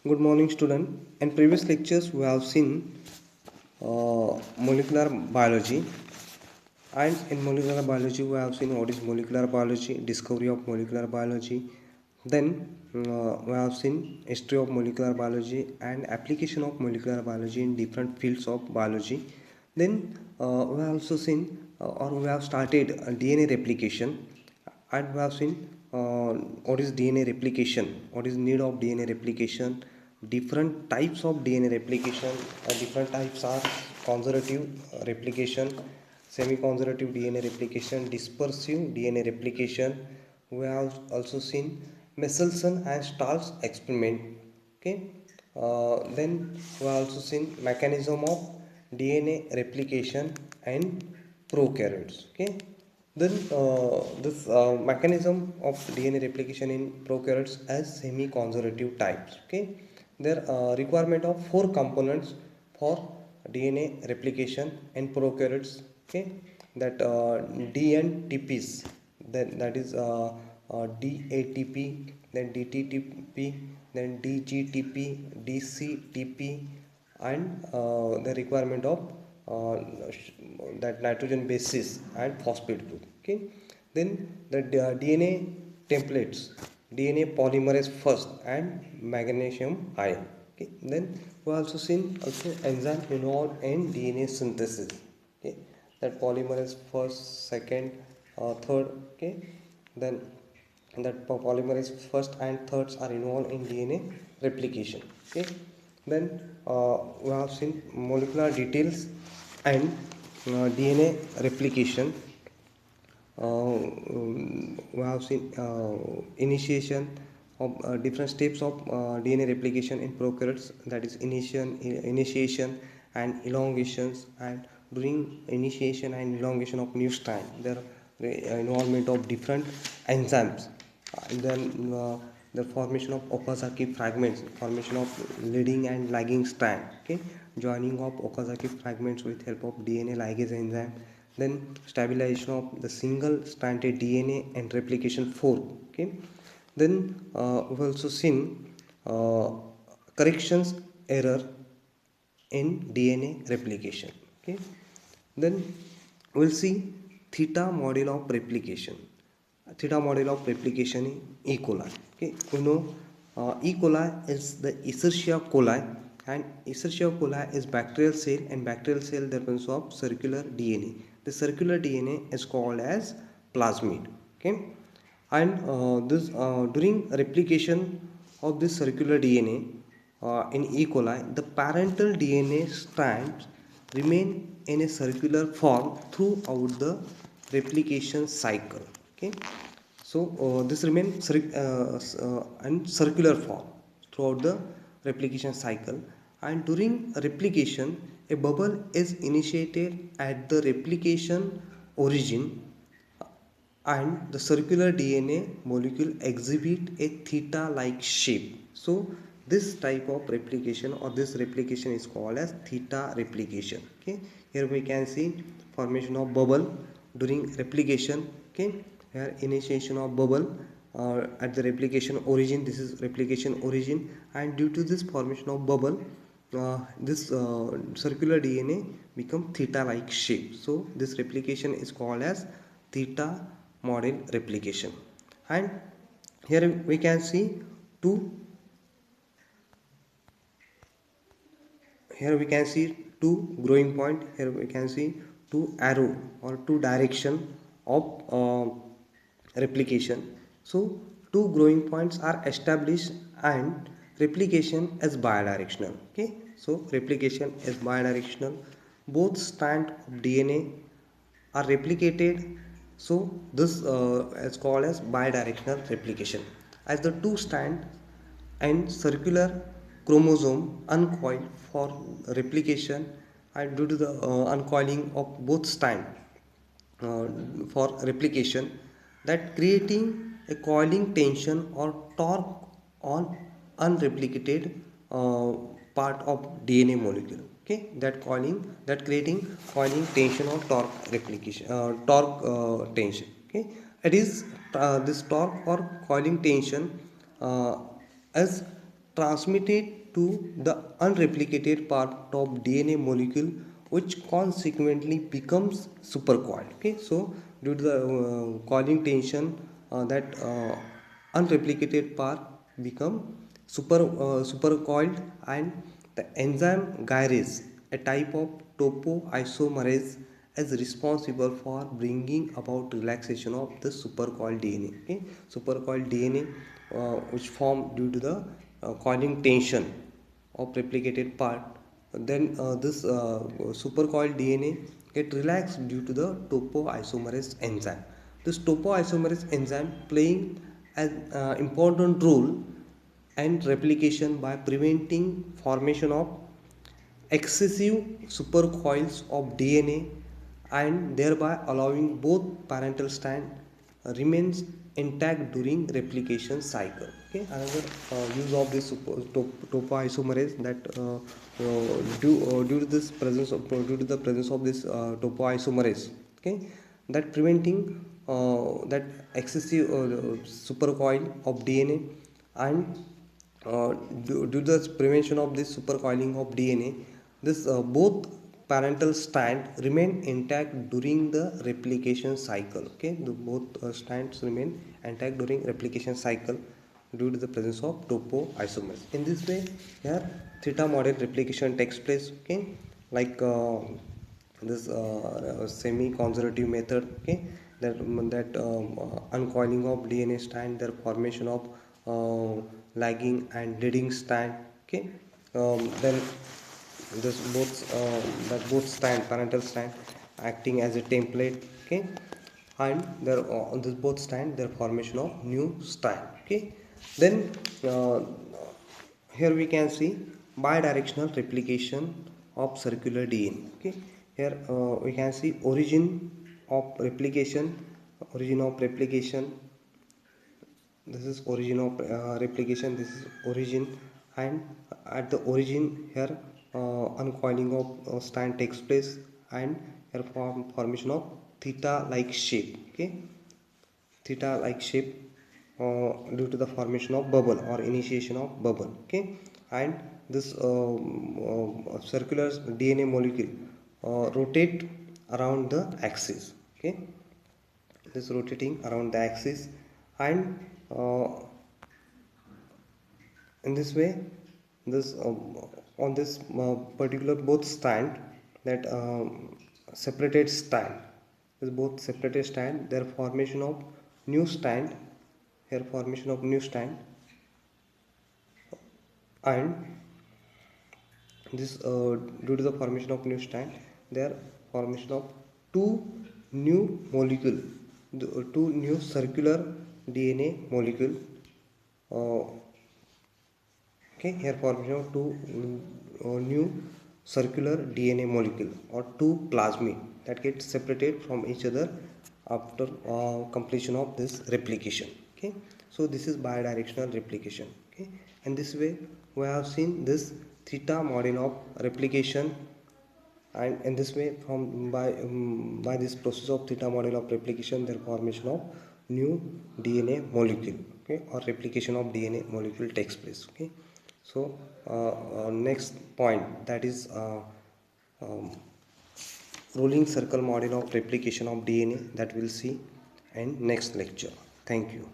Good morning, student. In previous lectures, we have seen molecular biology, and in molecular biology, we have seen what is molecular biology, discovery of molecular biology. Then we have seen history of molecular biology and application of molecular biology in different fields of biology. Then we have also seen or we have started DNA replication, and we have seen what is DNA replication, what is need of DNA replication, different types of DNA replication. Different types are conservative replication, semi-conservative DNA replication, dispersive DNA replication. We have also seen Michelson and Stahl's experiment. Okay. Then we have also seen mechanism of DNA replication and prokaryotes. Okay. Then this mechanism of DNA replication in prokaryotes as semi-conservative types. Okay, there requirement of four components for DNA replication in prokaryotes. Okay, that DNTPs, then that is DATP, then DTTP, then DGTP, DCTP, and the requirement of uh, that nitrogen bases and phosphate group. Okay, then the DNA templates, DNA polymerase first and magnesium ion. Okay, then we also seen also enzyme involved in DNA synthesis. Okay, that polymerase first, second, third. Okay, then that polymerase first and thirds are involved in DNA replication. Okay, then we have seen molecular details and DNA replication. We have seen initiation of different steps of DNA replication in prokaryotes, that is initiation and elongations, and during initiation and elongation of new strand there involvement of different enzymes. And then the formation of Okazaki fragments, formation of leading and lagging strand. Okay, joining of Okazaki fragments with help of DNA ligase enzyme, then stabilization of the single stranded DNA and replication fork. Okay, then we've also seen corrections error in DNA replication. Okay, then we'll see theta model of replication. Theta model of replication in E. coli. Okay, we know E. coli is the Escherichia coli, and Escherichia coli is bacterial cell, and bacterial cell that consists of circular DNA. The circular DNA is called as plasmid. Okay, and this during replication of this circular DNA in E. coli, the parental DNA strands remain in a circular form throughout the replication cycle. Okay, so this remains in circular form throughout the replication cycle, and during replication a bubble is initiated at the replication origin, and the circular DNA molecule exhibit a theta like shape. So this type of replication or this replication is called as theta replication. Okay, here we can see formation of bubble during replication. Okay, here initiation of bubble at the replication origin, this is replication origin, and due to this formation of bubble this circular DNA become theta like shape. So this replication is called as theta model replication. And here we can see two, here we can see two growing point, here we can see two arrow or two direction of replication. So two growing points are established and replication is bidirectional. Okay, so replication is bidirectional, both strand of DNA are replicated. So this is called as bidirectional replication, as the two strands and circular chromosome uncoil for replication, and due to the uncoiling of both strands uh, for replication, that creating a coiling tension or torque on unreplicated part of DNA molecule. Okay, that coiling, that creating coiling tension or torque replication, torque tension. Okay, it is this torque or coiling tension is transmitted to the unreplicated part of DNA molecule, which consequently becomes supercoiled. Okay, so due to the coiling tension, that unreplicated part become supercoiled, and the enzyme gyrase, a type of topoisomerase, is responsible for bringing about relaxation of the supercoiled DNA. Okay, supercoiled DNA, which form due to the coiling tension of replicated part, then this supercoiled DNA get relaxed due to the topoisomerase enzyme. This topoisomerase enzyme playing an important role and replication by preventing formation of excessive supercoils of DNA, and thereby allowing both parental strand remains intact during replication cycle. Okay, another use of this topoisomerase, that due to this presence of due to the presence of this topoisomerase, okay, that preventing that excessive supercoil of DNA, and due to the prevention of this supercoiling of DNA, this both parental strand remain intact during the replication cycle. Okay, the both strands remain intact during replication cycle due to the presence of topoisomerase. In this way, here theta model replication takes place. Okay, like this semi-conservative method. Okay, that uncoiling of DNA strand, their formation of lagging and leading strand. Okay, then this both that both strand, parental strand, acting as a template. Okay, and there on this both strand, their formation of new strand. Okay, then here we can see bidirectional replication of circular DNA. Okay, here we can see origin of replication, origin of replication. This is origin of replication, this is origin, and at the origin here uncoiling of strand takes place, and here formation of theta like shape. Okay, theta like shape due to the formation of bubble or initiation of bubble. Okay, and this circular DNA molecule rotate around the axis. Okay, this rotating around the axis, and in this way, this on this particular both stand, that separated stand, this both separated stand, their formation of new stand, here formation of new stand, and this due to the formation of new stand, their formation of two new molecule, two new circular DNA molecule. Okay, here formation of two new circular DNA molecule or two plasmid that get separated from each other after completion of this replication. Okay, so this is bidirectional replication. Okay, and this way we have seen this theta model of replication, and in this way from by this process of theta model of replication, their formation of new DNA molecule. Okay, or replication of DNA molecule takes place. Okay, so next point, that is um, rolling circle model of replication of DNA, that we'll see in next lecture. Thank you.